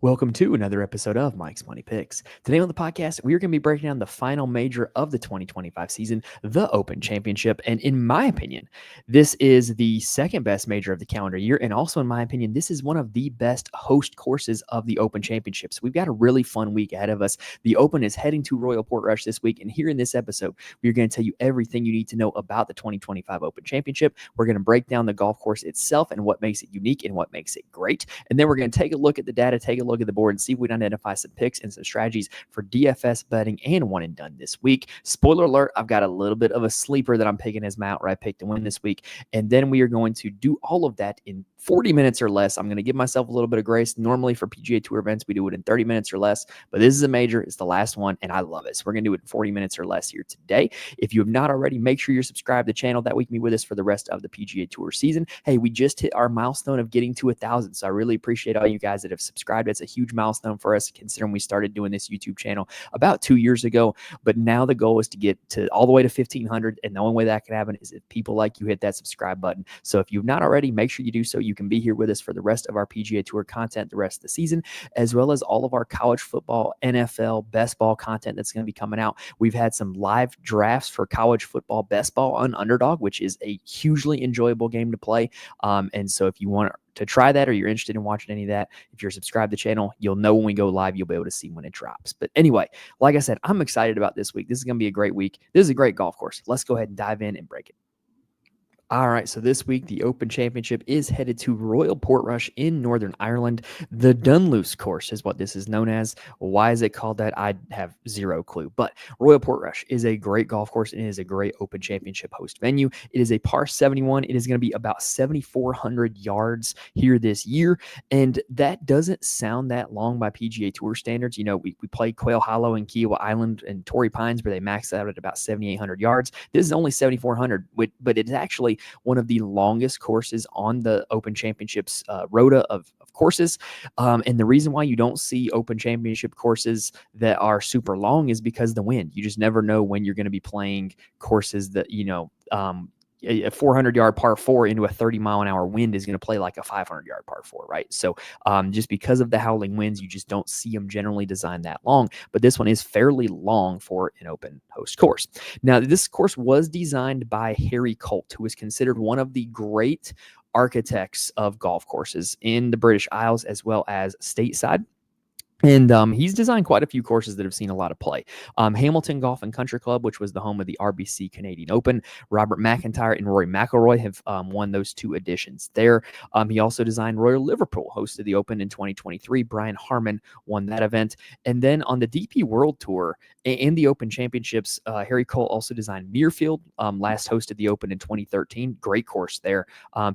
Welcome to another episode of Mike's Money Picks. Today on the podcast, we are going to be breaking down the final major of the 2025 season, the Open Championship. And in my opinion, this is the second best major of the calendar year. And also, in my opinion, this is one of the best host courses of the Open Championships. We've got a really fun week ahead of us. The Open is heading to Royal Portrush this week. And here in this episode, we're going to tell you everything you need to know about the 2025 Open Championship. We're going to break down the golf course itself and what makes it unique and what makes it great. And then we're going to take a look at the data, take a look at the board, and see if we can identify some picks and some strategies for DFS betting and one and done this week. Spoiler alert, I've got a little bit of a sleeper that I'm picking as my outright pick to win this week. And then we are going to do all of that in 40 minutes or less. I'm going to give myself a little bit of grace. Normally for PGA Tour events, we do it in 30 minutes or less, but this is a major. It's the last one, and I love it. So we're going to do it in 40 minutes or less here today. If you have not already, make sure you're subscribed to the channel. That way you can be with us for the rest of the PGA Tour season. Hey, we just hit our milestone of getting to 1,000, so I really appreciate all you guys that have subscribed. It's a huge milestone for us, considering we started doing this YouTube channel about 2 years ago. But now the goal is to get to all the way to 1,500, and the only way that can happen is if people like you hit that subscribe button. So if you've not already, make sure you do so. You can be here with us for the rest of our PGA Tour content the rest of the season, as well as all of our college football, NFL, best ball content that's going to be coming out. We've had some live drafts for college football best ball on Underdog, which is a hugely enjoyable game to play. And so if you want to try that, or you're interested in watching any of that, if you're subscribed to the channel, you'll know when we go live. You'll be able to see when it drops. But anyway, like I said, I'm excited about this week. This is going to be a great week. This is a great golf course. Let's go ahead and dive in and break it. All right, so this week, the Open Championship is headed to Royal Portrush in Northern Ireland. The Dunluce course is what this is known as. Why is it called that? I have zero clue. But Royal Portrush is a great golf course, and it is a great Open Championship host venue. It is a par 71. It is going to be about 7,400 yards here this year, and that doesn't sound that long by PGA Tour standards. You know, we played Quail Hollow and Kiowa Island and Torrey Pines, where they maxed out at about 7,800 yards. This is only 7,400, but it's actually one of the longest courses on the Open Championships rota of courses. And the reason why you don't see Open Championship courses that are super long is because of the wind. You just never know when you're going to be playing courses that, a 400-yard par 4 into a 30-mile-an-hour wind is going to play like a 500-yard par 4, right? So just because of the howling winds, you just don't see them generally designed that long. But this one is fairly long for an open host course. Now, this course was designed by Harry Colt, who is considered one of the great architects of golf courses in the British Isles as well as stateside. And he's designed quite a few courses that have seen a lot of play. Hamilton Golf and Country Club, which was the home of the RBC Canadian Open. Robert McIntyre and Rory McIlroy have won those two editions there. He also designed Royal Liverpool, hosted the Open in 2023. Brian Harmon won that event. And then on the DP World Tour and the Open Championships, Harry Cole also designed Muirfield, last hosted the Open in 2013. Great course there.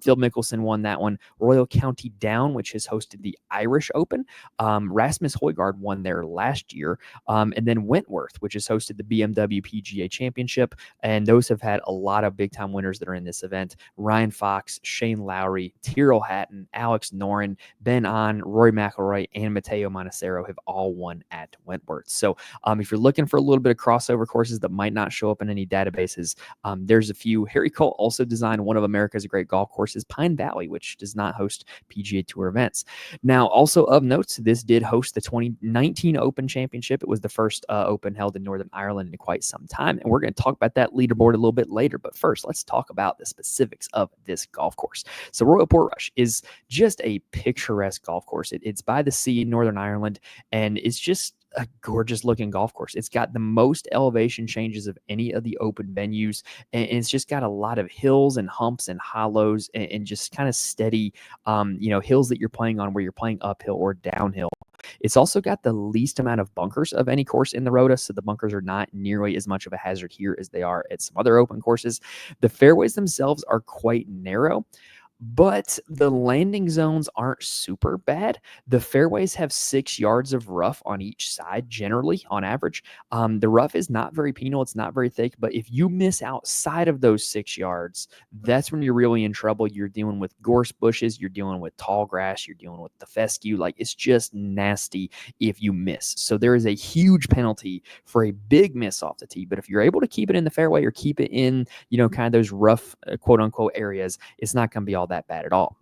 Phil Mickelson won that one. Royal County Down, which has hosted the Irish Open. Rasmus Højgaard won there last year. And then Wentworth, which has hosted the BMW PGA Championship. And those have had a lot of big-time winners that are in this event. Ryan Fox, Shane Lowry, Tyrrell Hatton, Alex Noren, Ben An, Rory McIlroy, and Matteo Manassero have all won at Wentworth. So if you're looking for a little bit of crossover courses that might not show up in any databases, there's a few. Harry Cole also designed one of America's great golf courses, Pine Valley, which does not host PGA Tour events. Now, also of note, this did host the 2019 Open Championship. It was the first Open held in Northern Ireland in quite some time, and we're going to talk about that leaderboard a little bit later. But first, let's talk about the specifics of this golf course. So Royal Portrush is just a picturesque golf course. It's by the sea in Northern Ireland, and it's just a gorgeous looking golf course. It's got the most elevation changes of any of the open venues, and it's just got a lot of hills and humps and hollows and just kind of steady, hills that you're playing on where you're playing uphill or downhill. It's also got the least amount of bunkers of any course in the rota, so the bunkers are not nearly as much of a hazard here as they are at some other open courses. The fairways themselves are quite narrow, but the landing zones aren't super bad. The fairways have 6 yards of rough on each side, generally, on average. The rough is not very penal. It's not very thick, but if you miss outside of those 6 yards, that's when you're really in trouble. You're dealing with gorse bushes. You're dealing with tall grass. You're dealing with the fescue. Like, it's just nasty if you miss. So there is a huge penalty for a big miss off the tee, but if you're able to keep it in the fairway or keep it in, kind of those rough, quote-unquote areas, it's not going to be all that bad at all.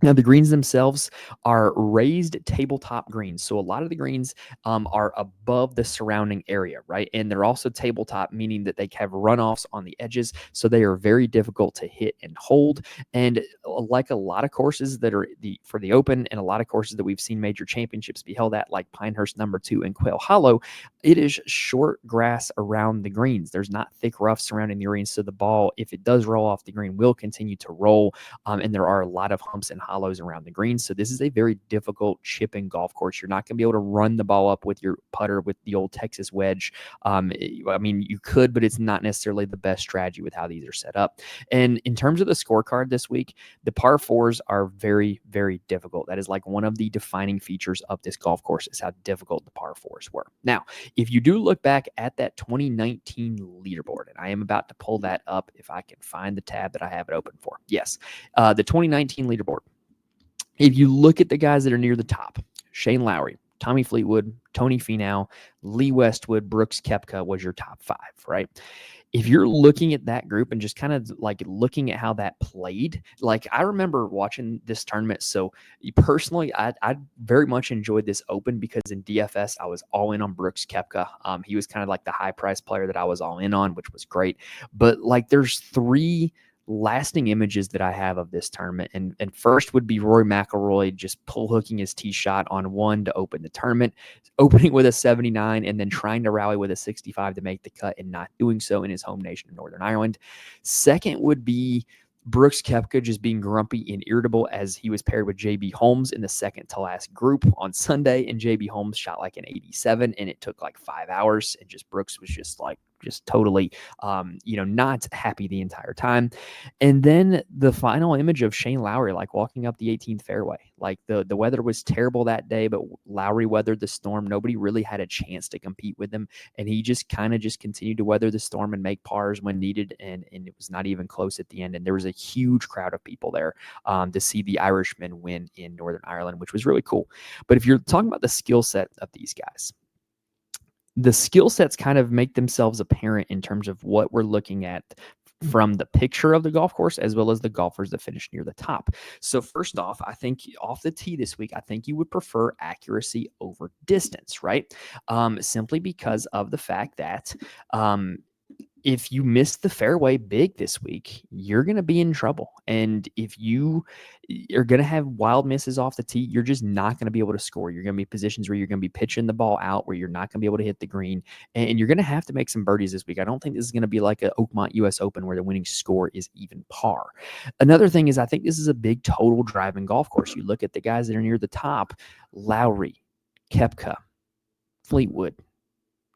Now, the greens themselves are raised tabletop greens. So a lot of the greens are above the surrounding area, right? And they're also tabletop, meaning that they have runoffs on the edges. So they are very difficult to hit and hold. And like a lot of courses that are for the Open and a lot of courses that we've seen major championships be held at, like Pinehurst #2 and Quail Hollow, it is short grass around the greens. There's not thick rough surrounding the greens. So the ball, if it does roll off the green, will continue to roll. And there are a lot of humps and hollows around the greens. So this is a very difficult chipping golf course. You're not going to be able to run the ball up with your putter with the old Texas wedge. I mean, you could, but it's not necessarily the best strategy with how these are set up. And in terms of the scorecard this week, the par fours are very, very difficult. That is like one of the defining features of this golf course is how difficult the par fours were. Now, if you do look back at that 2019 leaderboard, and I am about to pull that up if I can find the tab that I have it open for. Yes, the 2019 leaderboard. If you look at the guys that are near the top, Shane Lowry, Tommy Fleetwood, Tony Finau, Lee Westwood, Brooks Koepka was your top 5, right? If you're looking at that group and just kind of like looking at how that played, like I remember watching this tournament. So personally, I very much enjoyed this Open because in DFS, I was all in on Brooks Koepka. He was kind of like the high price player that I was all in on, which was great. But like there's 3 lasting images that I have of this tournament. And first would be Rory McIlroy just pull hooking his tee shot on 1 to open the tournament, opening with a 79 and then trying to rally with a 65 to make the cut and not doing so in his home nation of Northern Ireland. Second would be Brooks Koepka just being grumpy and irritable as he was paired with JB Holmes in the second to last group on Sunday. And JB Holmes shot like an 87 and it took like 5 hours. And just Brooks was just totally, not happy the entire time. And then the final image of Shane Lowry, like walking up the 18th fairway, like the weather was terrible that day, but Lowry weathered the storm. Nobody really had a chance to compete with him. And he just kind of just continued to weather the storm and make pars when needed. And it was not even close at the end. And there was a huge crowd of people there to see the Irishman win in Northern Ireland, which was really cool. But if you're talking about the skill set of these guys, the skill sets kind of make themselves apparent in terms of what we're looking at from the picture of the golf course as well as the golfers that finish near the top. So first off, I think off the tee this week, I think you would prefer accuracy over distance, right? Simply because of the fact that if you miss the fairway big this week, you're going to be in trouble. And if you are going to have wild misses off the tee, you're just not going to be able to score. You're going to be positions where you're going to be pitching the ball out, where you're not going to be able to hit the green. And you're going to have to make some birdies this week. I don't think this is going to be like a Oakmont US Open where the winning score is even par. Another thing is I think this is a big total driving golf course. You look at the guys that are near the top, Lowry, Koepka, Fleetwood.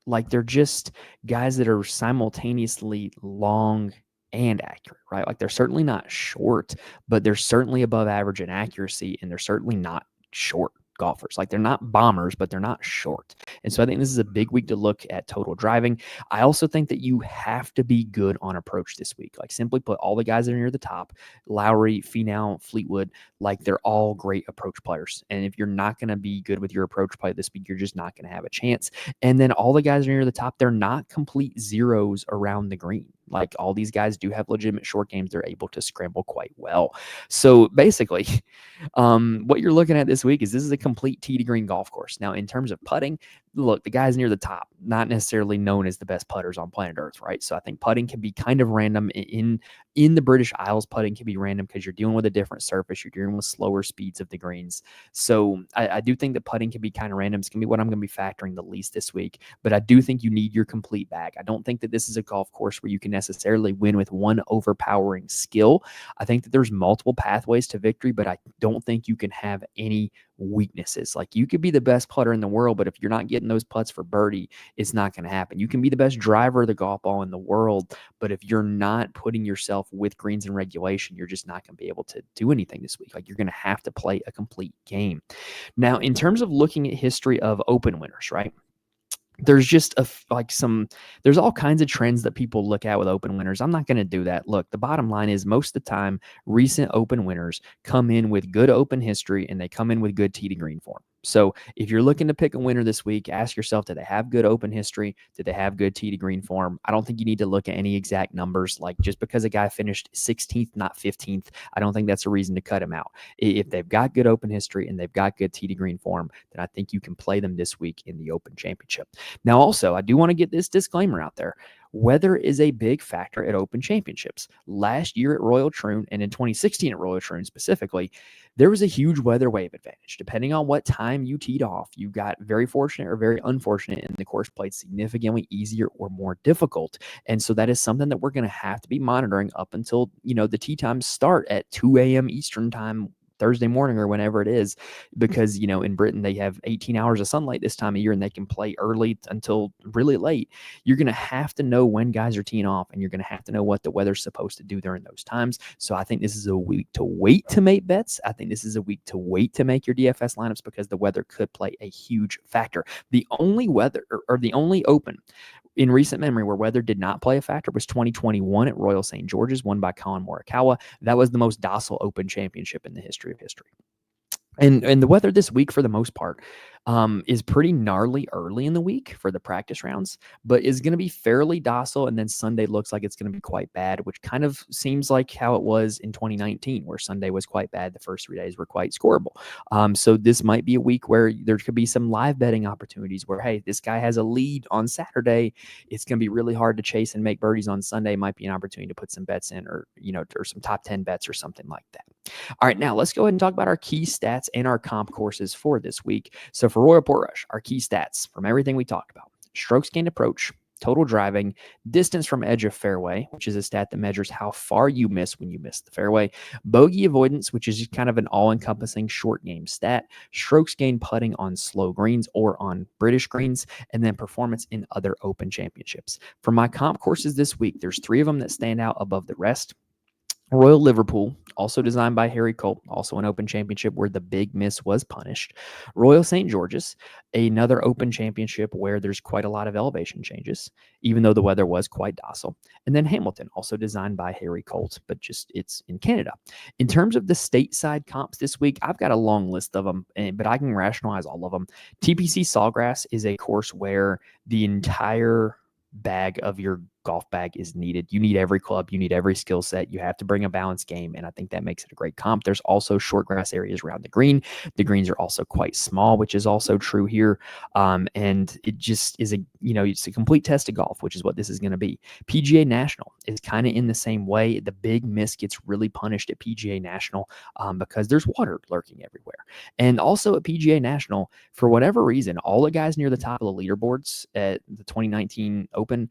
Like they're just guys that are simultaneously long and accurate, right? Like they're certainly not short, but they're certainly above average in accuracy, and they're certainly not short golfers. Like they're not bombers, but they're not short. And so I think this is a big week to look at total driving. I also think that you have to be good on approach this week. Like simply put, all the guys that are near the top, Lowry, Finau, Fleetwood, like they're all great approach players. And if you're not going to be good with your approach play this week, you're just not going to have a chance. And then all the guys that are near the top, they're not complete zeros around the green. Like all these guys do have legitimate short games. They're able to scramble quite well. So basically, what you're looking at this week is this is a complete tee to green golf course. Now, in terms of putting, look, the guys near the top, not necessarily known as the best putters on planet Earth, right? So I think putting can be kind of random. In the British Isles, putting can be random because you're dealing with a different surface. You're dealing with slower speeds of the greens. So I do think that putting can be kind of random. It's going to be what I'm going to be factoring the least this week. But I do think you need your complete bag. I don't think that this is a golf course where you can necessarily win with one overpowering skill. I think that there's multiple pathways to victory, but I don't think you can have any weaknesses. Like you could be the best putter in the world, but if you're not getting those putts for birdie, it's not going to happen. You can be the best driver of the golf ball in the world, but if you're not putting yourself with greens and regulation, you're just not going to be able to do anything this week. Like you're going to have to play a complete game. Now, in terms of looking at history of Open winners, right? There's just there's all kinds of trends that people look at with Open winners. I'm not going to do that. Look, the bottom line is most of the time, recent Open winners come in with good Open history and they come in with good tee to green form. So if you're looking to pick a winner this week, ask yourself, do they have good open history? Do they have good tee to green form? I don't think you need to look at any exact numbers. Like just because a guy finished 16th, not 15th, I don't think that's a reason to cut him out. If they've got good open history and they've got good tee to green form, then I think you can play them this week in the Open Championship. Now, also, I do want to get this disclaimer out there. Weather is a big factor at Open Championships. Last year at Royal Troon, and in 2016 at Royal Troon specifically, there was a huge weather wave advantage. Depending on what time you teed off, you got very fortunate or very unfortunate, and the course played significantly easier or more difficult. And so that is something that we're going to have to be monitoring up until, the tee times start at 2 a.m. Eastern time, Thursday morning or whenever it is, because, in Britain, they have 18 hours of sunlight this time of year and they can play early until really late. You're going to have to know when guys are teeing off, and you're going to have to know what the weather's supposed to do during those times. So I think this is a week to wait to make bets. I think this is a week to wait to make your DFS lineups because the weather could play a huge factor. The only weather or the only Open in recent memory where weather did not play a factor was 2021 at Royal St. George's, won by Colin Morikawa. That was the most docile Open Championship in the history of history. And the weather this week, for the most part, is pretty gnarly early in the week for the practice rounds, but is going to be fairly docile. And then Sunday looks like it's going to be quite bad, which kind of seems like how it was in 2019, where Sunday was quite bad. The first 3 days were quite scoreable. So this might be a week where there could be some live betting opportunities where, hey, this guy has a lead on Saturday. It's going to be really hard to chase and make birdies on Sunday. Might be an opportunity to put some bets in, or some top 10 bets or something like that. All right, now let's go ahead and talk about our key stats and our comp courses for this week. So for Royal Portrush, our key stats from everything we talked about: strokes gained approach, total driving, distance from edge of fairway, which is a stat that measures how far you miss when you miss the fairway, bogey avoidance, which is kind of an all-encompassing short game stat, strokes gained putting on slow greens or on British greens, and then performance in other Open Championships. For my comp courses this week, there's 3 of them that stand out above the rest. Royal Liverpool, also designed by Harry Colt, also an Open Championship where the big miss was punished. Royal St. George's, another Open Championship where there's quite a lot of elevation changes, even though the weather was quite docile. And then Hamilton, also designed by Harry Colt, but just it's in Canada. In terms of the stateside comps this week, I've got a long list of them, but I can rationalize all of them. TPC Sawgrass is a course where the entire bag of your golf bag is needed. You need every club, you need every skill set. You have to bring a balanced game, and I think that makes it a great comp. There's also short grass areas around the green. The greens are also quite small, which is also true here. And it just is it's a complete test of golf, which is what this is going to be. PGA National is kind of in the same way. The big miss gets really punished at PGA National because there's water lurking everywhere. And also at PGA National, for whatever reason, all the guys near the top of the leaderboards at the 2019 Open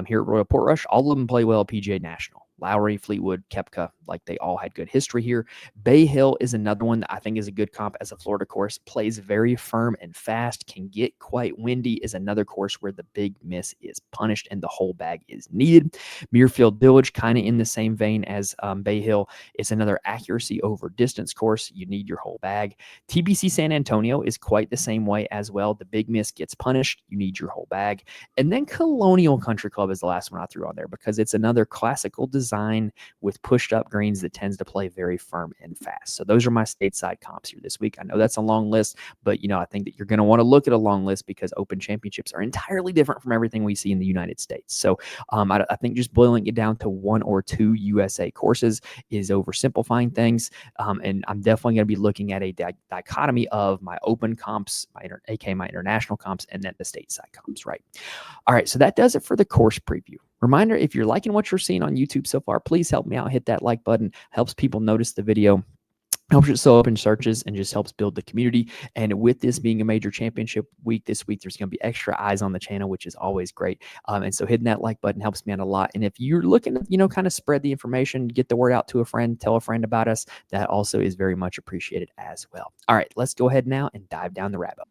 here at Royal Portrush, all of them play well at PGA National. Lowry, Fleetwood, Koepka, like they all had good history here. Bay Hill is another one that I think is a good comp as a Florida course. Plays very firm and fast, can get quite windy, is another course where the big miss is punished and the whole bag is needed. Muirfield Village, kind of in the same vein as Bay Hill. It's another accuracy over distance course. You need your whole bag. TBC San Antonio is quite the same way as well. The big miss gets punished. You need your whole bag. And then Colonial Country Club is the last one I threw on there because it's another classical design with pushed up greens that tends to play very firm and fast. So those are my stateside comps here this week. I know that's a long list, but I think that you're going to want to look at a long list because Open Championships are entirely different from everything we see in the United States. So I think just boiling it down to 1 or 2 USA courses is oversimplifying things. And I'm definitely going to be looking at a dichotomy of my Open comps, my international comps, and then the stateside comps, right? All right, so that does it for the course preview. Reminder, if you're liking what you're seeing on YouTube so far, please help me out. Hit that like button. Helps people notice the video. Helps it show up in searches and just helps build the community. And with this being a major championship week this week, there's going to be extra eyes on the channel, which is always great. And so hitting that like button helps me out a lot. And if you're looking to, kind of spread the information, get the word out to a friend, tell a friend about us, that also is very much appreciated as well. All right, let's go ahead now and dive down the rabbit hole.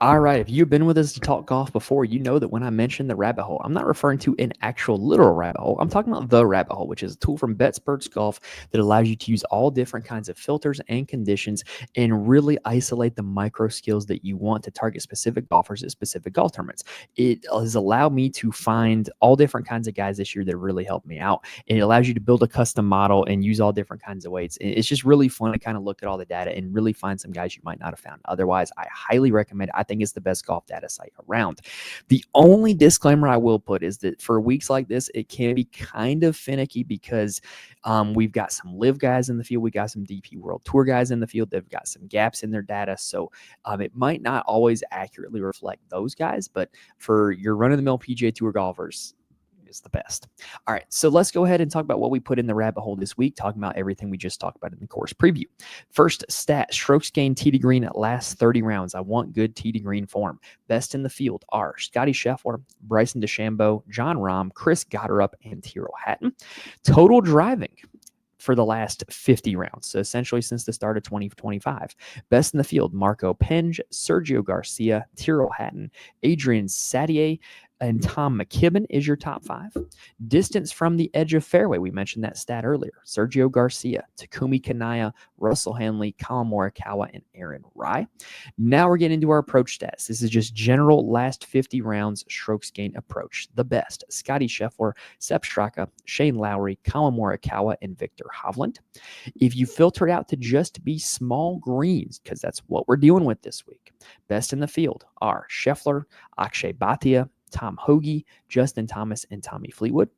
All right. If you've been with us to talk golf before, you know that when I mention the rabbit hole, I'm not referring to an actual literal rabbit hole. I'm talking about the rabbit hole, which is a tool from BetSperts Golf that allows you to use all different kinds of filters and conditions and really isolate the micro skills that you want to target specific golfers at specific golf tournaments. It has allowed me to find all different kinds of guys this year that really helped me out. And it allows you to build a custom model and use all different kinds of weights. And it's just really fun to kind of look at all the data and really find some guys you might not have found otherwise. I highly recommend it. I think it's the best golf data site around. The only disclaimer I will put is that for weeks like this, it can be kind of finicky because we've got some live guys in the field. We got some DP World Tour guys in the field. They've got some gaps in their data. So it might not always accurately reflect those guys, but for your run-of-the-mill PGA Tour golfers, is the best. All right, so let's go ahead and talk about what we put in the rabbit hole this week, talking about everything we just talked about in the course preview. First stat, strokes gained tee to green at last 30 rounds. I want good tee to green form. Best in the field are Scotty Scheffler, Bryson DeChambeau, John Rahm, Chris Gotterup, and Tyrrell Hatton. Total driving for the last 50 rounds, so essentially since the start of 2025. Best in the field, Marco Penge, Sergio Garcia, Tyrrell Hatton, Adrian Sadier, and Tom McKibben is your top 5. Distance from the edge of fairway, we mentioned that stat earlier. Sergio Garcia, Takumi Kanaya, Russell Henley, Colin Morikawa, and Aaron Rai. Now we're getting into our approach stats. This is just general last 50 rounds strokes gain approach. The best, Scotty Scheffler, Sepp Straka, Shane Lowry, Colin Morikawa, and Victor Hovland. If you filter it out to just be small greens, because that's what we're dealing with this week, best in the field are Scheffler, Akshay Bhatia, Tom Hoagie, Justin Thomas, and Tommy Fleetwood.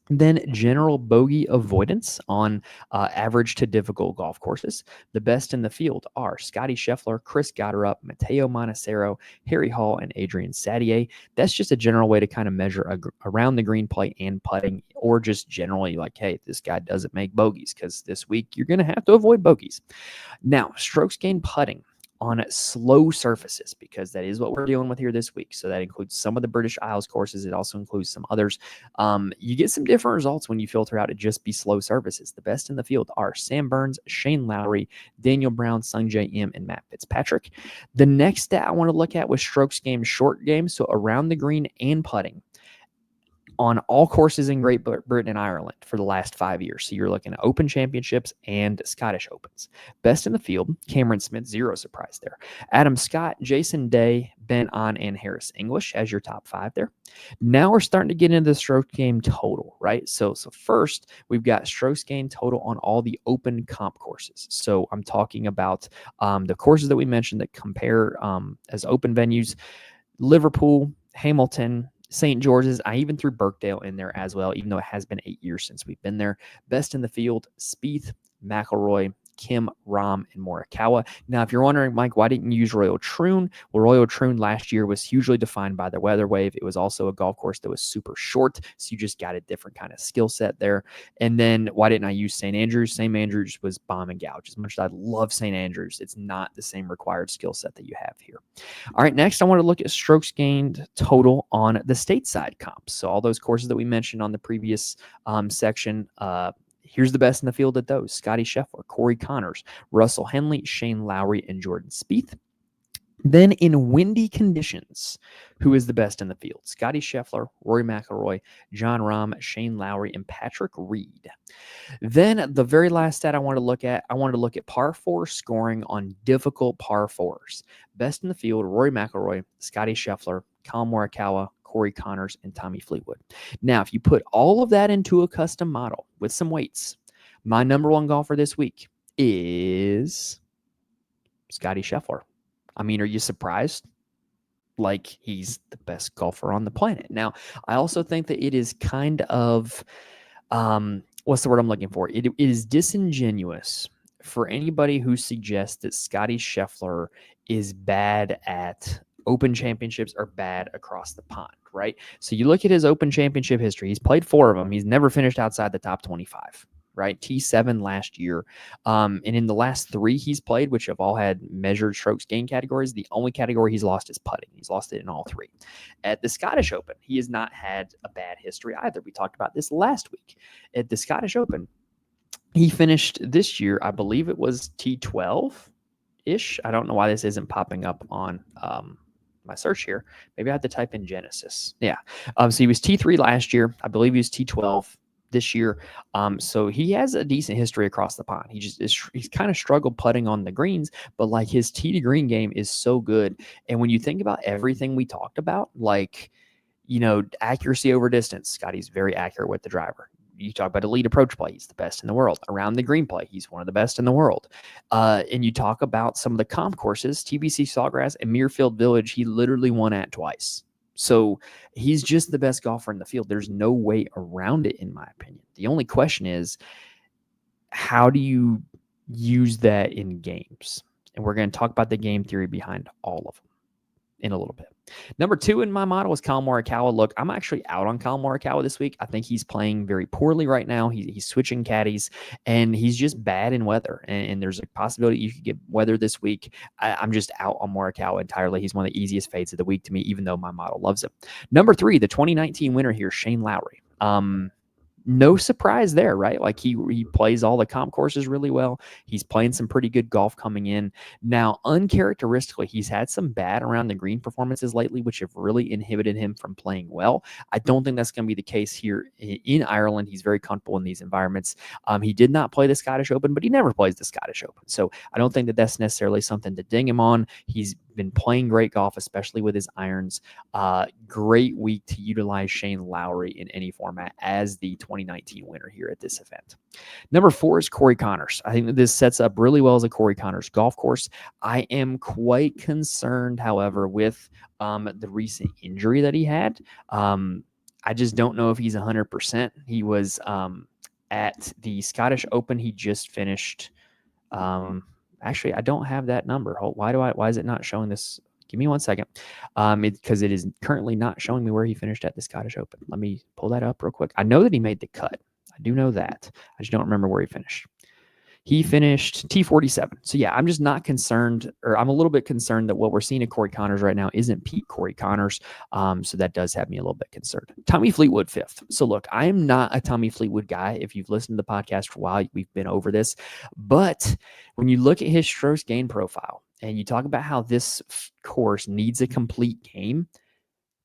Then general bogey avoidance on average to difficult golf courses. The best in the field are Scotty Scheffler, Chris Gotterup, Matteo Monacero, Harry Hall, and Adrian Sadier. That's just a general way to kind of measure around the green play and putting, or just generally like, hey, this guy doesn't make bogeys, because this week you're going to have to avoid bogeys. Now, strokes gained putting on slow surfaces, because that is what we're dealing with here this week. So that includes some of the British Isles courses. It also includes some others. You get some different results when you filter out to just be slow surfaces. The best in the field are Sam Burns, Shane Lowry, Daniel Brown, Sungjae Im, and Matt Fitzpatrick. The next stat I want to look at was strokes gained short game, so around the green and putting, on all courses in Great Britain and Ireland for the last 5 years. So you're looking at Open Championships and Scottish Opens. Best in the field, Cameron Smith, zero surprise there. Adam Scott, Jason Day, Ben On, and Harris English as your top 5 there. Now we're starting to get into the stroke game total, right? So first, we've got strokes gained total on all the open comp courses. So I'm talking about the courses that we mentioned that compare as open venues: Liverpool, Hamilton, St. George's. I even threw Birkdale in there as well, even though it has been 8 years since we've been there. Best in the field, Spieth, McIlroy, Kim, Rahm, and Morikawa. Now, if you're wondering, Mike, why didn't you use Royal Troon? Well, Royal Troon last year was hugely defined by the weather wave. It was also a golf course that was super short, so you just got a different kind of skill set there. And then why didn't I use St. Andrews? St. Andrews was bomb and gouge. As much as I love St. Andrews, it's not the same required skill set that you have here. All right, next I want to look at strokes gained total on the stateside comps. So all those courses that we mentioned on the previous section, here's the best in the field at those: Scotty Scheffler, Corey Connors, Russell Henley, Shane Lowry, and Jordan Spieth. Then in windy conditions, who is the best in the field? Scotty Scheffler, Rory McIlroy, John Rahm, Shane Lowry, and Patrick Reed. Then the very last stat I wanted to look at par 4 scoring on difficult par 4s. Best in the field, Rory McIlroy, Scotty Scheffler, Colin Morikawa, Corey Connors, and Tommy Fleetwood. Now, if you put all of that into a custom model with some weights, my number 1 golfer this week is Scotty Scheffler. I mean, are you surprised? Like, he's the best golfer on the planet. Now, I also think that it is kind of, what's the word I'm looking for? It is disingenuous for anybody who suggests that Scotty Scheffler is bad at Open Championships or bad across the pond, right? So you look at his Open Championship history. He's played 4 of them. He's never finished outside the top 25. Right, T7 last year. And in the last 3 he's played, which have all had measured strokes gain categories, the only category he's lost is putting. He's lost it in all 3. At the Scottish Open, he has not had a bad history either. We talked about this last week. At the Scottish Open, he finished this year, I believe it was T12-ish. I don't know why this isn't popping up on my search here. Maybe I had to type in Genesis. Yeah. So he was T3 last year. I believe he was T12 this year. So he has a decent history across the pond. He's kind of struggled putting on the greens, but like his tee to green game is so good. And when you think about everything we talked about, like, accuracy over distance, Scotty's very accurate with the driver. You talk about elite approach play, he's the best in the world. Around the green play, he's one of the best in the world. And you talk about some of the comp courses, TBC Sawgrass and Muirfield Village, he literally won at twice. So he's just the best golfer in the field. There's no way around it, in my opinion. The only question is, how do you use that in games? And we're going to talk about the game theory behind all of them in a little bit. Number 2 in my model is Collin Morikawa. Look, I'm actually out on Collin Morikawa this week. I think he's playing very poorly right now. He's switching caddies, and he's just bad in weather. And there's a possibility you could get weather this week. I'm just out on Morikawa entirely. He's one of the easiest fades of the week to me, even though my model loves him. Number 3, the 2019 winner here, Shane Lowry. No surprise there, right? Like he plays all the comp courses really well. He's playing some pretty good golf coming in. Now, uncharacteristically, he's had some bad around the green performances lately, which have really inhibited him from playing well. I don't think that's going to be the case here in Ireland. He's very comfortable in these environments. He did not play the Scottish Open, but he never plays the Scottish Open. So I don't think that that's necessarily something to ding him on. He's been playing great golf, especially with his irons. Great week to utilize Shane Lowry in any format as the 2019 winner here at this event. Number 4 is Corey Connors. I think that this sets up really well as a Corey Connors golf course. I am quite concerned, however, with the recent injury that he had. I just don't know if he's 100%. He was at the Scottish Open. He just finished. Actually, I don't have that number. Why is it not showing this? Give me 1 second. Because it is currently not showing me where he finished at the Scottish Open. Let me pull that up real quick. I know that he made the cut. I do know that. I just don't remember where he finished. He finished T47. So yeah, I'm just not concerned, or I'm a little bit concerned that what we're seeing at Corey Connors right now isn't peak Corey Connors. So that does have me a little bit concerned. Tommy Fleetwood 5th. So look, I am not a Tommy Fleetwood guy. If you've listened to the podcast for a while, we've been over this. But when you look at his strokes gain profile and you talk about how this course needs a complete game,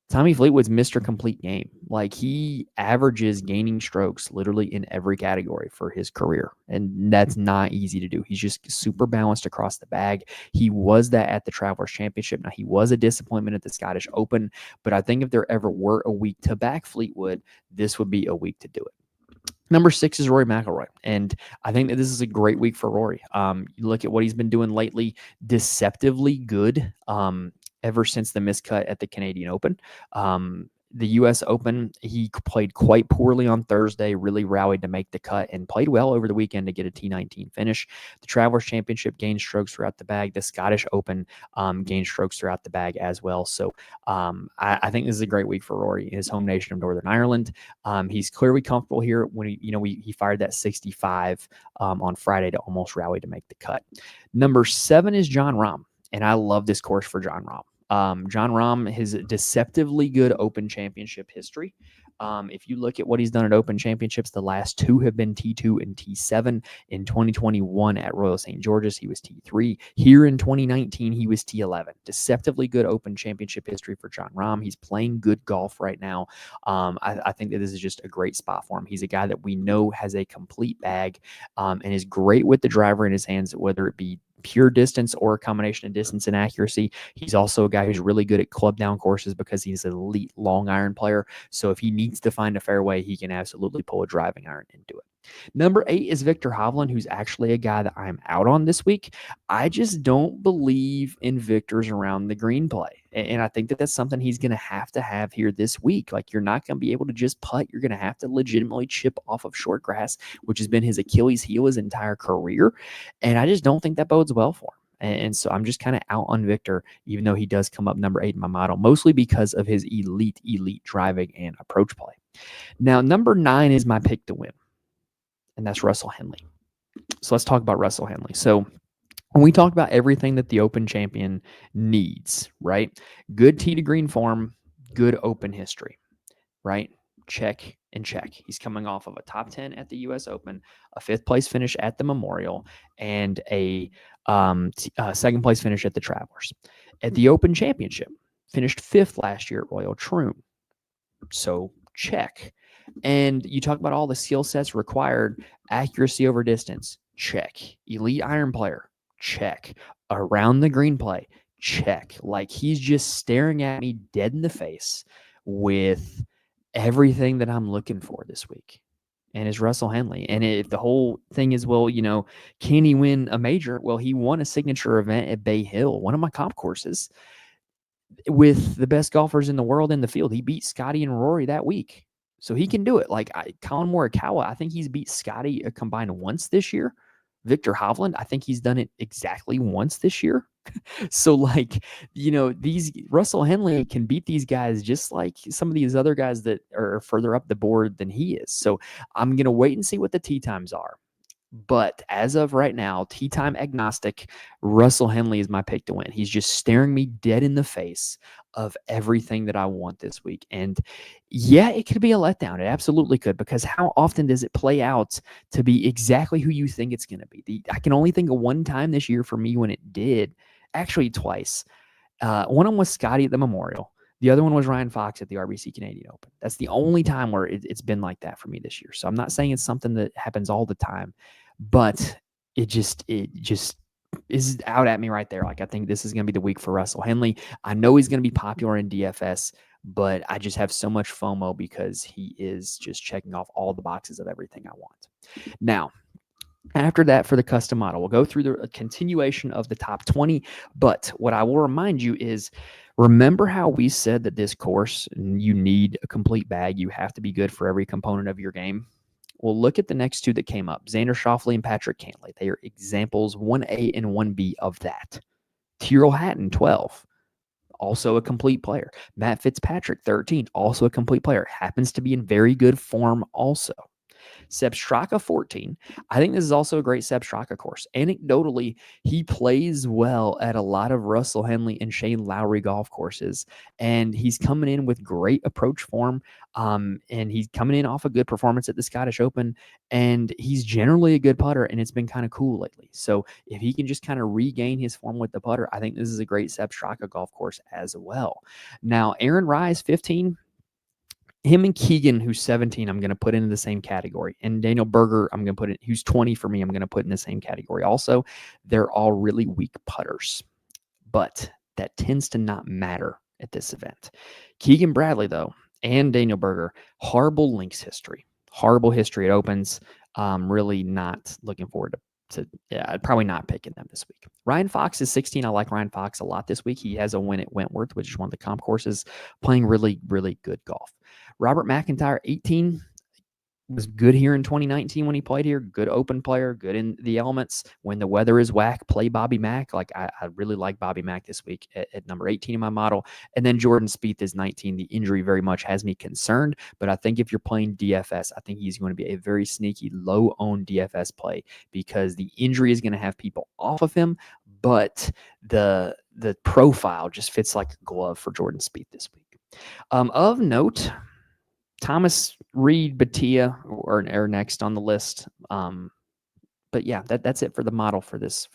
Tommy Fleetwood's Mr. Complete Game. Like, he averages gaining strokes literally in every category for his career. And that's not easy to do. He's just super balanced across the bag. He was that at the Travelers Championship. Now, he was a disappointment at the Scottish Open, but I think if there ever were a week to back Fleetwood, this would be a week to do it. Number 6 is Rory McIlroy, and I think that this is a great week for Rory. You look at what he's been doing lately, deceptively good. Ever since the miscut at the Canadian Open. The U.S. Open, he played quite poorly on Thursday, really rallied to make the cut, and played well over the weekend to get a T19 finish. The Travelers Championship gained strokes throughout the bag. The Scottish Open gained strokes throughout the bag as well. So I think this is a great week for Rory in his home nation of Northern Ireland. He's clearly comfortable here. When he fired that 65 on Friday to almost rally to make the cut. Number 7 is Jon Rahm, and I love this course for Jon Rahm. Jon Rahm has a deceptively good Open Championship history. If you look at what he's done at Open Championships, the last 2 have been T2 and T7. In 2021 at Royal St. George's, he was T3. Here in 2019, he was T11. Deceptively good Open Championship history for Jon Rahm. He's playing good golf right now. I think that this is just a great spot for him. He's a guy that we know has a complete bag and is great with the driver in his hands, whether it be pure distance or a combination of distance and accuracy. He's also a guy who's really good at club down courses because he's an elite long iron player. So if he needs to find a fairway, he can absolutely pull a driving iron into it. Number 8 is Viktor Hovland, who's actually a guy that I'm out on this week. I just don't believe in Viktor's around the green play. And I think that that's something he's going to have here this week. Like, you're not going to be able to just putt. You're going to have to legitimately chip off of short grass, which has been his Achilles heel his entire career. And I just don't think that bodes well for him. And so I'm just kind of out on Viktor, even though he does come up number 8 in my model, mostly because of his elite driving and approach play. Now, number 9 is my pick to win, and that's Russell Henley. So let's talk about Russell Henley. So when we talk about everything that the Open champion needs, right? Good tee to green form, good Open history, right? Check and check. He's coming off of a top 10 at the U.S. Open, a 5th place finish at the Memorial, and a 2nd place finish at the Travelers. At the Open Championship, finished 5th last year at Royal Troon. So check. And you talk about all the skill sets required, accuracy over distance, check. Elite iron player, check. Around the green play, check. Like he's just staring at me dead in the face with everything that I'm looking for this week. And it's Russell Henley. And if the whole thing is, well, can he win a major? Well, he won a signature event at Bay Hill, one of my comp courses, with the best golfers in the world in the field. He beat Scotty and Rory that week. So he can do it. Like Colin Morikawa, I think he's beat Scotty combined once this year. Victor Hovland, I think he's done it exactly once this year. So these Russell Henley can beat these guys just like some of these other guys that are further up the board than he is. So I'm going to wait and see what the tee times are. But as of right now, tee time agnostic, Russell Henley is my pick to win. He's just staring me dead in the face of everything that I want this week. And yeah, it could be a letdown. It absolutely could, because how often does it play out to be exactly who you think it's going to be? I can only think of one time this year for me when it did. Actually, twice. One of them was Scotty at the Memorial. The other one was Ryan Fox at the RBC Canadian Open. That's the only time where it's been like that for me this year. So I'm not saying it's something that happens all the time, but it just is out at me right there. Like I think this is going to be the week for Russell Henley. I know he's going to be popular in DFS, but I just have so much FOMO because he is just checking off all the boxes of everything I want. Now, after that, for the custom model, we'll go through the continuation of the top 20. But what I will remind you is, remember how we said that this course, you need a complete bag. You have to be good for every component of your game. Well, look at the next two that came up, Xander Schauffele and Patrick Cantlay. They are examples 1A and 1B of that. Tyrrell Hatton, 12. Also a complete player. Matt Fitzpatrick, 13. Also a complete player. Happens to be in very good form also. Sepp Straka, 14. I think this is also a great Sepp Straka course. Anecdotally, he plays well at a lot of Russell Henley and Shane Lowry golf courses, and he's coming in with great approach form, and he's coming in off a good performance at the Scottish Open, and he's generally a good putter, and it's been kind of cool lately. So if he can just kind of regain his form with the putter, I think this is a great Sepp Straka golf course as well. Now, Aaron Rise, 15. Him and Keegan, who's 17, I'm going to put into the same category. And Daniel Berger, I'm going to put in, who's 20 for me, I'm going to put in the same category. Also, they're all really weak putters, but that tends to not matter at this event. Keegan Bradley, though, and Daniel Berger, horrible links history. Horrible history at Opens. Really not looking forward to I'd probably not picking them this week. Ryan Fox is 16. I like Ryan Fox a lot this week. He has a win at Wentworth, which is one of the comp courses, playing really, really good golf. Robert McIntyre, 18, was good here in 2019 when he played here. Good open player, good in the elements. When the weather is whack, play Bobby Mack. Like I really like Bobby Mack this week at number 18 in my model. And then Jordan Spieth is 19. The injury very much has me concerned, but I think if you're playing DFS, I think he's going to be a very sneaky, low-owned DFS play, because the injury is going to have people off of him, but the profile just fits like a glove for Jordan Spieth this week. Of note, Thomas Reed, Batia are next on the list. But yeah, that's it for the model for this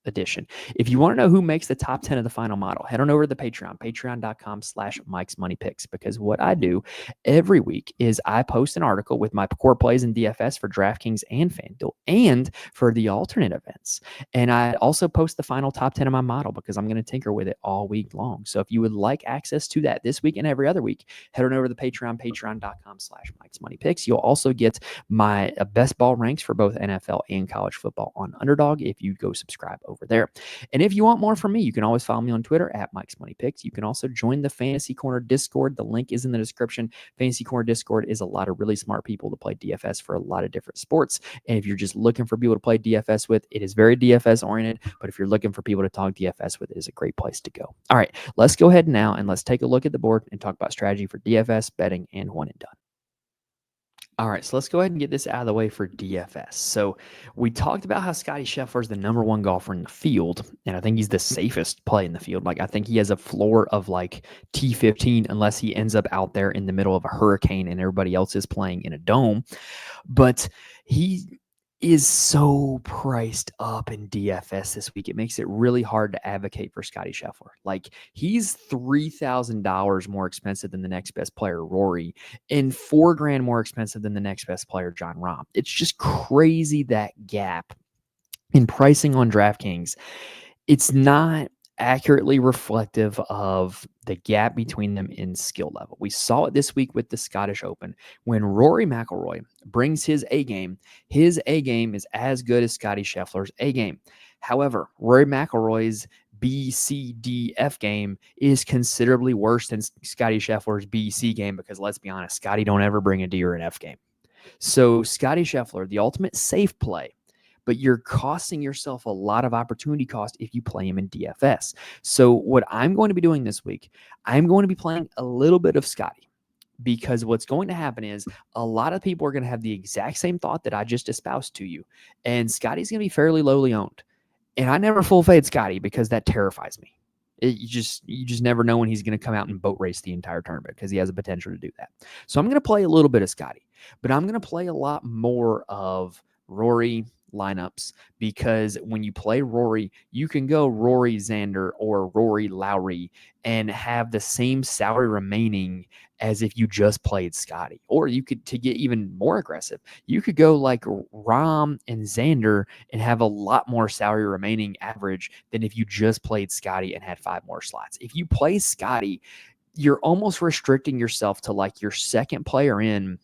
edition. If you want to know who makes the top 10 of the final model, head on over to the Patreon, patreon.com/Mike's Money Picks, because what I do every week is I post an article with my core plays in DFS for DraftKings and FanDuel and for the alternate events. And I also post the final top 10 of my model because I'm going to tinker with it all week long. So if you would like access to that this week and every other week, head on over to the Patreon, patreon.com/Mike's Money Picks. You'll also get my best ball ranks for both NFL and college football on Underdog if you go subscribe over there. And if you want more from me, you can always follow me on Twitter at Mike's Money Picks. You can also join the Fantasy Corner Discord. The link is in the description. Fantasy Corner Discord is a lot of really smart people to play DFS for a lot of different sports. And if you're just looking for people to play DFS with, it is very DFS oriented. But if you're looking for people to talk DFS with, it is a great place to go. All right, let's go ahead now and let's take a look at the board and talk about strategy for DFS, betting, and one and done. All right, so let's go ahead and get this out of the way for DFS. So we talked about how Scotty Scheffler is the number one golfer in the field, and I think he's the safest play in the field. Like I think he has a floor of like T15 unless he ends up out there in the middle of a hurricane and everybody else is playing in a dome. But he is so priced up in DFS this week. It makes it really hard to advocate for Scotty Scheffler. Like, he's $3,000 more expensive than the next best player, Rory, and $4,000 more expensive than the next best player, John Rahm. It's just crazy, that gap in pricing on DraftKings. It's not accurately reflective of the gap between them in skill level. We saw it this week with the Scottish Open when Rory McIlroy brings his A game. His A game is as good as Scotty Scheffler's A game. However, Rory McIlroy's B, C, D, F game is considerably worse than Scotty Scheffler's B, C game because, let's be honest, Scotty don't ever bring a D or an F game. So Scotty Scheffler, the ultimate safe play, but you're costing yourself a lot of opportunity cost if you play him in DFS. So what I'm going to be doing this week, I'm going to be playing a little bit of Scotty, because what's going to happen is a lot of people are going to have the exact same thought that I just espoused to you, and Scotty's going to be fairly lowly owned. And I never full fade Scotty because that terrifies me. You just never know when he's going to come out and boat race the entire tournament, because he has a potential to do that. So I'm going to play a little bit of Scotty, but I'm going to play a lot more of Rory lineups, because when you play Rory, you can go Rory Xander or Rory Lowry and have the same salary remaining as if you just played Scotty. Or you could, to get even more aggressive, you could go like Rahm and Xander and have a lot more salary remaining average than if you just played Scotty and had 5 more slots. If you play Scotty, you're almost restricting yourself to like your second player in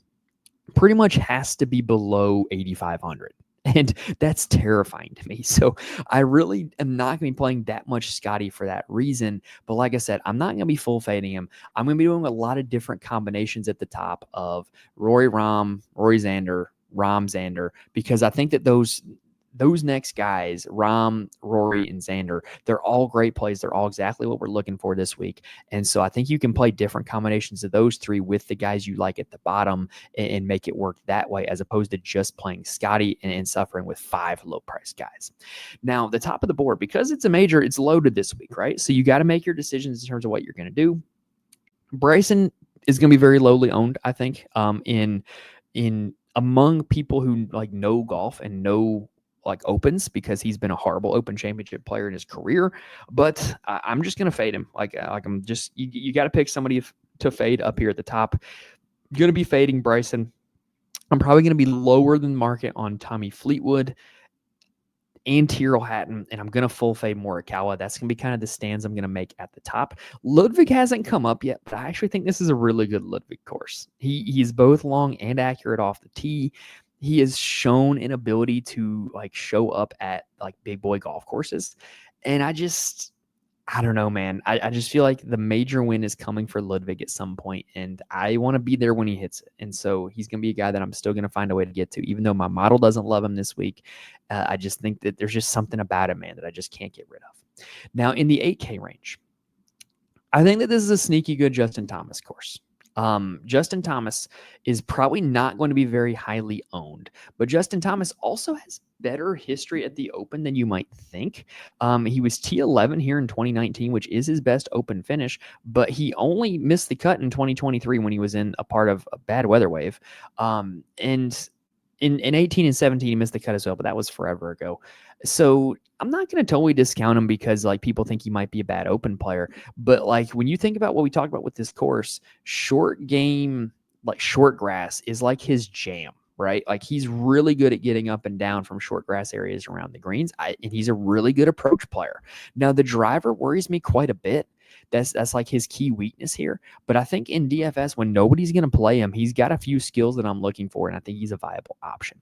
pretty much has to be below 8,500. And that's terrifying to me. So I really am not going to be playing that much Scotty for that reason. But like I said, I'm not going to be full fading him. I'm going to be doing a lot of different combinations at the top of Rory Rahm, Rory Xander, Rahm Xander, because I think that those next guys, Rahm, Rory, and Xander, they're all great plays. They're all exactly what we're looking for this week. And so I think you can play different combinations of those three with the guys you like at the bottom and make it work that way, as opposed to just playing Scotty and suffering with 5 low-priced guys. Now, the top of the board, because it's a major, it's loaded this week, right? So you got to make your decisions in terms of what you're going to do. Bryson is going to be very lowly owned, I think, in among people who like know golf and know like opens, because he's been a horrible Open Championship player in his career. But I'm just gonna fade him. Like I'm just, you got to pick somebody to fade up here at the top. Gonna be fading Bryson. I'm probably gonna be lower than market on Tommy Fleetwood and Tyrrell Hatton, and I'm going to full fade Morikawa. That's going to be kind of the stands I'm going to make at the top. Ludwig hasn't come up yet, but I actually think this is a really good Ludwig course. He's both long and accurate off the tee. He has shown an ability to like show up at like big boy golf courses, and I don't know, man. I just feel like the major win is coming for Ludwig at some point, and I want to be there when he hits it. And so he's going to be a guy that I'm still going to find a way to get to, even though my model doesn't love him this week. I just think that there's just something about him, man, that I just can't get rid of. Now, in the 8K range, I think that this is a sneaky good Justin Thomas course. Justin Thomas is probably not going to be very highly owned, but Justin Thomas also has better history at the Open than you might think. He was T11 here in 2019, which is his best Open finish, but he only missed the cut in 2023 when he was in a part of a bad weather wave. And in 18 and 17, he missed the cut as well, but that was forever ago. So I'm not going to totally discount him because like people think he might be a bad Open player. But like when you think about what we talked about with this course, short game, like short grass is like his jam, right? Like he's really good at getting up and down from short grass areas around the greens. And he's a really good approach player. Now the driver worries me quite a bit. That's like his key weakness here. But I think in DFS, when nobody's going to play him, he's got a few skills that I'm looking for, and I think he's a viable option.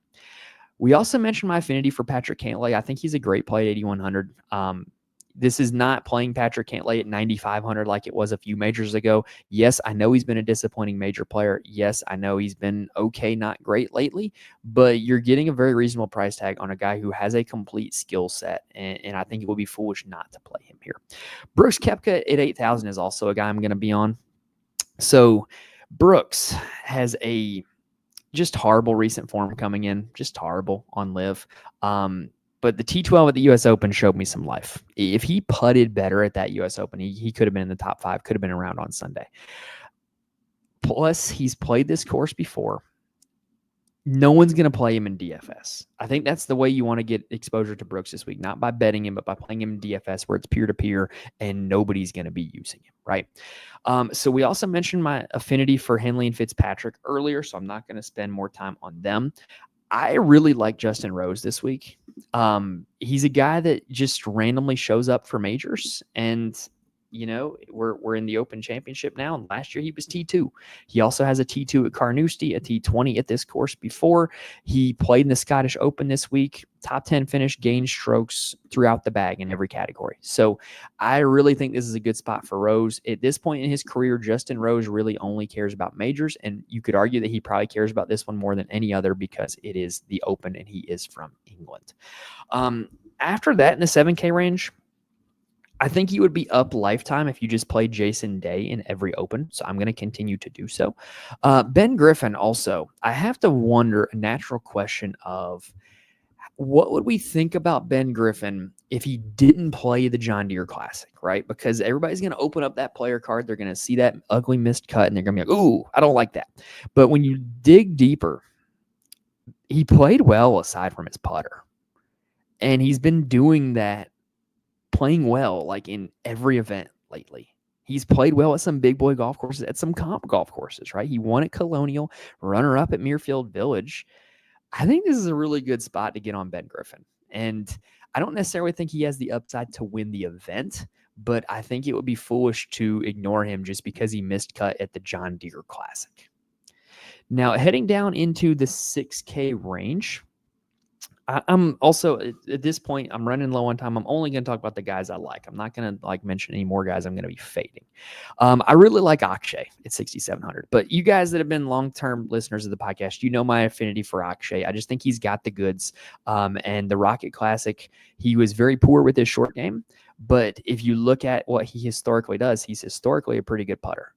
We also mentioned my affinity for Patrick Cantlay. I think he's a great play at 8,100. This is not playing Patrick Cantlay at 9,500 like it was a few majors ago. Yes, I know he's been a disappointing major player. Yes, I know he's been okay, not great lately, but you're getting a very reasonable price tag on a guy who has a complete skill set, and I think it would be foolish not to play him here. Brooks Koepka at 8,000 is also a guy I'm going to be on. So Brooks has a just horrible recent form coming in, just horrible on live. But the T12 at the U.S. Open showed me some life. If he putted better at that U.S. Open, he could have been in the top 5, could have been around on Sunday. Plus, he's played this course before. no one's going to play him in DFS. I think that's the way you want to get exposure to Brooks this week, not by betting him, but by playing him in DFS where it's peer-to-peer and nobody's going to be using him, right? So we also mentioned my affinity for Henley and Fitzpatrick earlier, so I'm not going to spend more time on them. I really like Justin Rose this week. He's a guy that just randomly shows up for majors, and we're in the Open Championship now. And last year he was T2. He also has a T2 at Carnoustie, a T20 at this course before. He played in the Scottish Open this week. Top 10 finish, gained strokes throughout the bag in every category. So I really think this is a good spot for Rose. At this point in his career, Justin Rose really only cares about majors, and you could argue that he probably cares about this one more than any other because it is the Open and he is from England. After that, in the 7K range, I think you would be up lifetime if you just played Jason Day in every Open, so I'm going to continue to do so. Ben Griffin also, I have to wonder a natural question of what would we think about Ben Griffin if he didn't play the John Deere Classic, right? Because everybody's going to open up that player card. They're going to see that ugly missed cut, and they're going to be like, ooh, I don't like that. But when you dig deeper, he played well aside from his putter. And he's been doing that, playing well, like in every event lately. He's played well at some big boy golf courses, at some comp golf courses, right? He won at Colonial, runner up at Muirfield Village. I think this is a really good spot to get on Ben Griffin. And I don't necessarily think he has the upside to win the event, but I think it would be foolish to ignore him just because he missed cut at the John Deere Classic. Now, heading down into the 6K range, I'm also at this point, I'm running low on time. I'm only going to talk about the guys I like. I'm not going to mention any more guys I'm going to be fading. I really like Akshay at 6,700. But you guys that have been long-term listeners of the podcast, you know my affinity for Akshay. I just think he's got the goods. And the Rocket Classic, he was very poor with his short game. But if you look at what he historically does, he's historically a pretty good putter.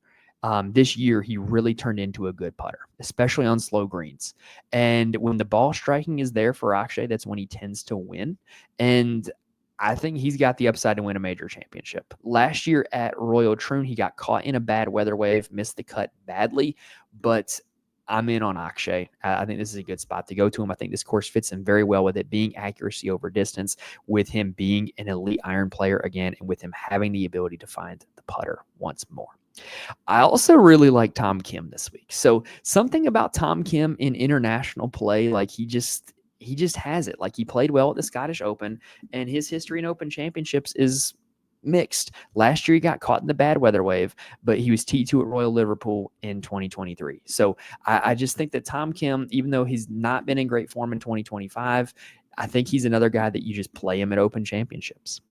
This year, he really turned into a good putter, especially on slow greens. And when the ball striking is there for Akshay, that's when he tends to win. And I think he's got the upside to win a major championship. Last year at Royal Troon, he got caught in a bad weather wave, missed the cut badly, but I'm in on Akshay. I think this is a good spot to go to him. I think this course fits him very well with it being accuracy over distance, with him being an elite iron player again, and with him having the ability to find the putter once more. I also really like Tom Kim this week. So something about Tom Kim in international play, like he just has it. Like he played well at the Scottish Open, and his history in Open Championships is mixed. Last year he got caught in the bad weather wave, but he was T2 at Royal Liverpool in 2023. So I just think that Tom Kim, even though he's not been in great form in 2025, I think he's another guy that you just play him at Open Championships.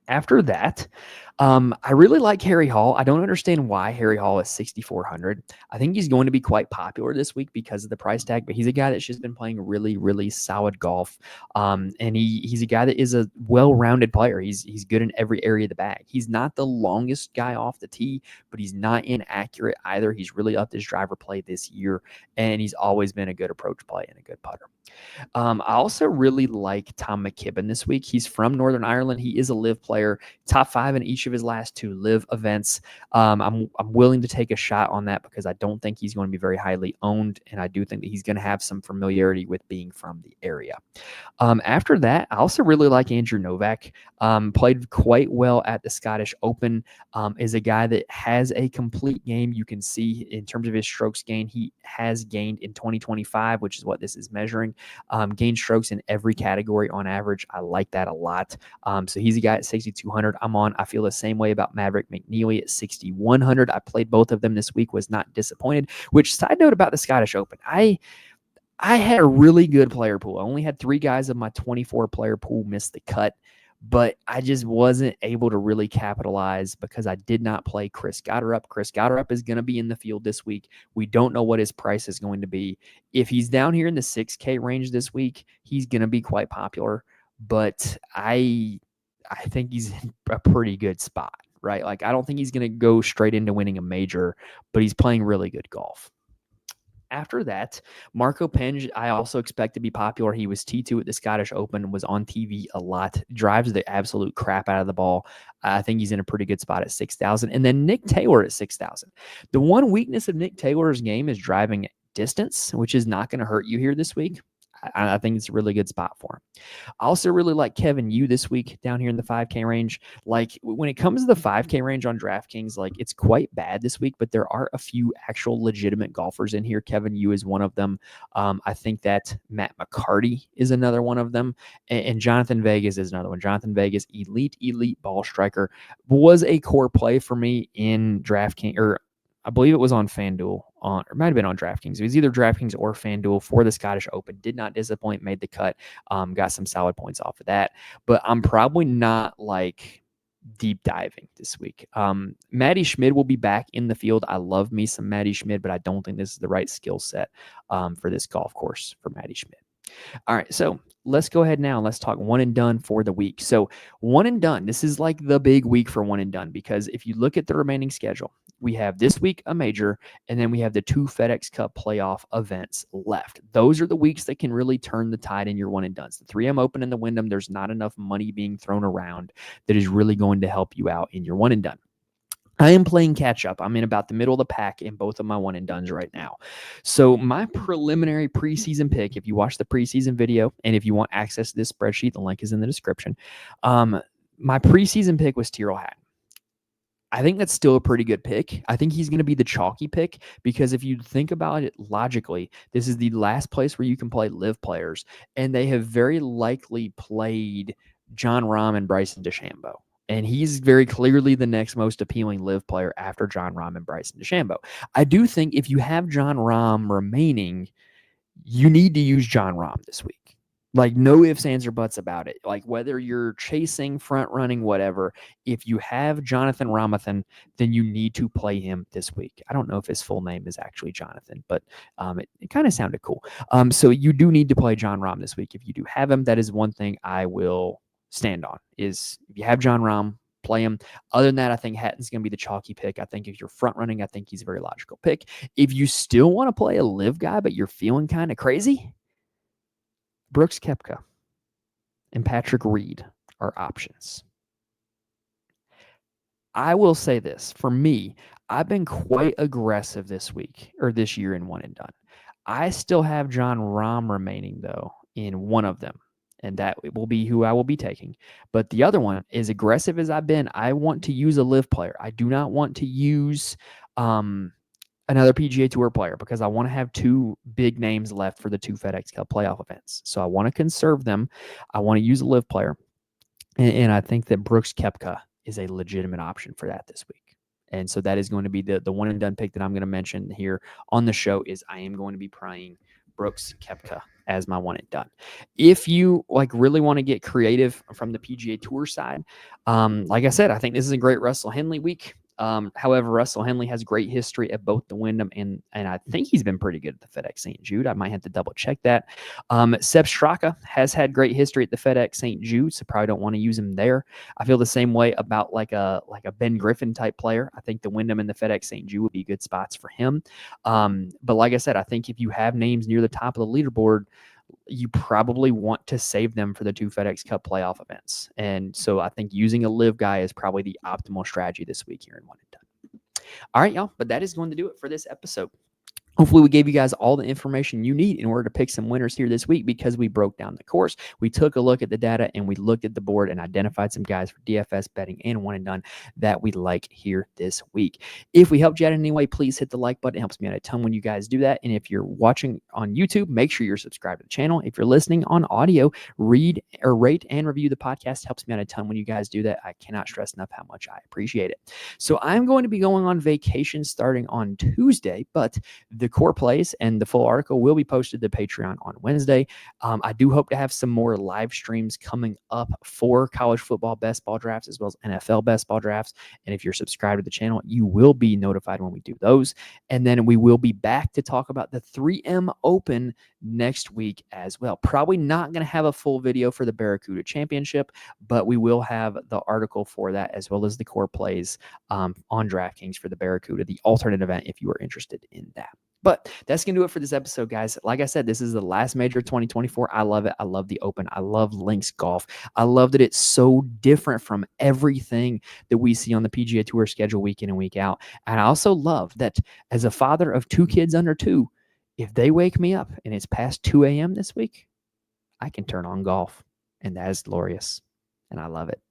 After that, I really like Harry Hall. I don't understand why Harry Hall is 6,400. I think he's going to be quite popular this week because of the price tag, but he's a guy that's just been playing really, really solid golf. And he's a guy that is a well-rounded player. He's good in every area of the bag. He's not the longest guy off the tee, but he's not inaccurate either. He's really upped his driver play this year, and he's always been a good approach play and a good putter. I also really like Tom McKibben this week. He's from Northern Ireland. He is a live player, top 5 in each of his last 2 live events. I'm willing to take a shot on that because I don't think he's going to be very highly owned, and I do think that he's going to have some familiarity with being from the area. After that, I also really like Andrew Novak. Played quite well at the Scottish Open. Is a guy that has a complete game. You can see in terms of his strokes gain, he has gained in 2025, which is what this is measuring. Gained strokes in every category on average. I like that a lot. So he's a guy at 6,200 I'm on. I feel the same way about Maverick McNeely at 6,100. I played both of them this week, was not disappointed. Which, side note about the Scottish Open, I had a really good player pool. I only had 3 guys of my 24 player pool miss the cut, but I just wasn't able to really capitalize because I did not play Chris Gotterup. Chris Gotterup is going to be in the field this week. We don't know what his price is going to be. If he's down here in the 6K range this week, he's going to be quite popular, but I think he's in a pretty good spot, right? Like, I don't think he's going to go straight into winning a major, but he's playing really good golf. After that, Marco Penge, I also expect to be popular. He was T2 at the Scottish Open, was on TV a lot, drives the absolute crap out of the ball. I think he's in a pretty good spot at 6,000. And then Nick Taylor at 6,000. The one weakness of Nick Taylor's game is driving distance, which is not going to hurt you here this week. I think it's a really good spot for him. I also really like Kevin Yu this week down here in the 5K range. Like when it comes to the 5K range on DraftKings, like it's quite bad this week, but there are a few actual legitimate golfers in here. Kevin Yu is one of them. I think that Matt McCarty is another one of them. And Jonathan Vegas is another one. Jonathan Vegas, elite ball striker, was a core play for me in DraftKings, or I believe it was on FanDuel, or it might have been on DraftKings. It was either DraftKings or FanDuel for the Scottish Open. Did not disappoint, made the cut, got some solid points off of that. But I'm probably not like deep diving this week. Matty Schmid will be back in the field. I love me some Matty Schmid, but I don't think this is the right skill set for this golf course for Matty Schmid. All right, so let's go ahead now. Let's talk one and done for the week. So one and done, this is like the big week for one and done, because if you look at the remaining schedule, we have this week a major, and then we have the 2 FedEx Cup playoff events left. Those are the weeks that can really turn the tide in your one and dones. The 3M Open and the Wyndham, there's not enough money being thrown around that is really going to help you out in your one and done. I am playing catch up. I'm in about the middle of the pack in both of my one and dones right now. So my preliminary preseason pick, if you watch the preseason video, and if you want access to this spreadsheet, the link is in the description. My preseason pick was Tyrrell Hatton. I think that's still a pretty good pick. I think he's going to be the chalky pick, because if you think about it logically, this is the last place where you can play live players, and they have very likely played Jon Rahm and Bryson DeChambeau. And he's very clearly the next most appealing live player after Jon Rahm and Bryson DeChambeau. I do think if you have Jon Rahm remaining, you need to use Jon Rahm this week. Like no ifs, ands, or buts about it. Like whether you're chasing, front running, whatever, if you have Jonathan Ramathan, then you need to play him this week. I don't know if his full name is actually Jonathan, but it kind of sounded cool. So you do need to play Jon Rahm this week. If you do have him, that is one thing I will stand on, is if you have Jon Rahm, play him. Other than that, I think Hatton's going to be the chalky pick. I think if you're front running, I think he's a very logical pick. If you still want to play a live guy, but you're feeling kind of crazy, Brooks Koepka and Patrick Reed are options. I will say this, for me, I've been quite aggressive this week or this year in one and done. I still have Jon Rahm remaining though in one of them, and that will be who I will be taking. But the other one, as aggressive as I've been, I want to use a live player. I do not want to use another PGA Tour player, because I want to have 2 big names left for the 2 FedEx Cup playoff events. So I want to conserve them. I want to use a live player. And I think that Brooks Koepka is a legitimate option for that this week. And so that is going to be the one and done pick that I'm going to mention here on the show. Is I am going to be playing Brooks Koepka as my one and done. If you like really want to get creative from the PGA Tour side, like I said, I think this is a great Russell Henley week. However, Russell Henley has great history at both the Wyndham and I think he's been pretty good at the FedEx St. Jude. I might have to double check that. Sepp Straka has had great history at the FedEx St. Jude, so probably don't want to use him there. I feel the same way about like a Ben Griffin type player. I think the Wyndham and the FedEx St. Jude would be good spots for him. But like I said, I think if you have names near the top of the leaderboard, you probably want to save them for the 2 FedEx Cup playoff events. And so I think using a live guy is probably the optimal strategy this week here in one and done. All right, y'all, but that is going to do it for this episode. Hopefully we gave you guys all the information you need in order to pick some winners here this week, because we broke down the course. We took a look at the data and we looked at the board and identified some guys for DFS betting and one and done that we like here this week. If we helped you out in any way, please hit the like button. It helps me out a ton when you guys do that. And if you're watching on YouTube, make sure you're subscribed to the channel. If you're listening on audio, read or rate and review the podcast. It helps me out a ton when you guys do that. I cannot stress enough how much I appreciate it. So I'm going to be going on vacation starting on Tuesday, but the core plays and the full article will be posted to Patreon on Wednesday. I do hope to have some more live streams coming up for college football best ball drafts as well as NFL best ball drafts. And if you're subscribed to the channel, you will be notified when we do those. And then we will be back to talk about the 3M Open next week as well. Probably not going to have a full video for the Barracuda Championship, but we will have the article for that as well as the core plays on DraftKings for the Barracuda, the alternate event if you are interested in that. But that's going to do it for this episode, guys. Like I said, this is the last major of 2024. I love it. I love the Open. I love links golf. I love that it's so different from everything that we see on the PGA Tour schedule week in and week out. And I also love that as a father of 2 kids under 2, if they wake me up and it's past 2 a.m. this week, I can turn on golf, and that is glorious, and I love it.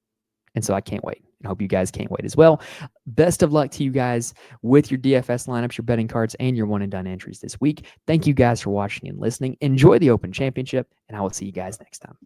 And so I can't wait. I hope you guys can't wait as well. Best of luck to you guys with your DFS lineups, your betting cards, and your one and done entries this week. Thank you guys for watching and listening. Enjoy the Open Championship, and I will see you guys next time.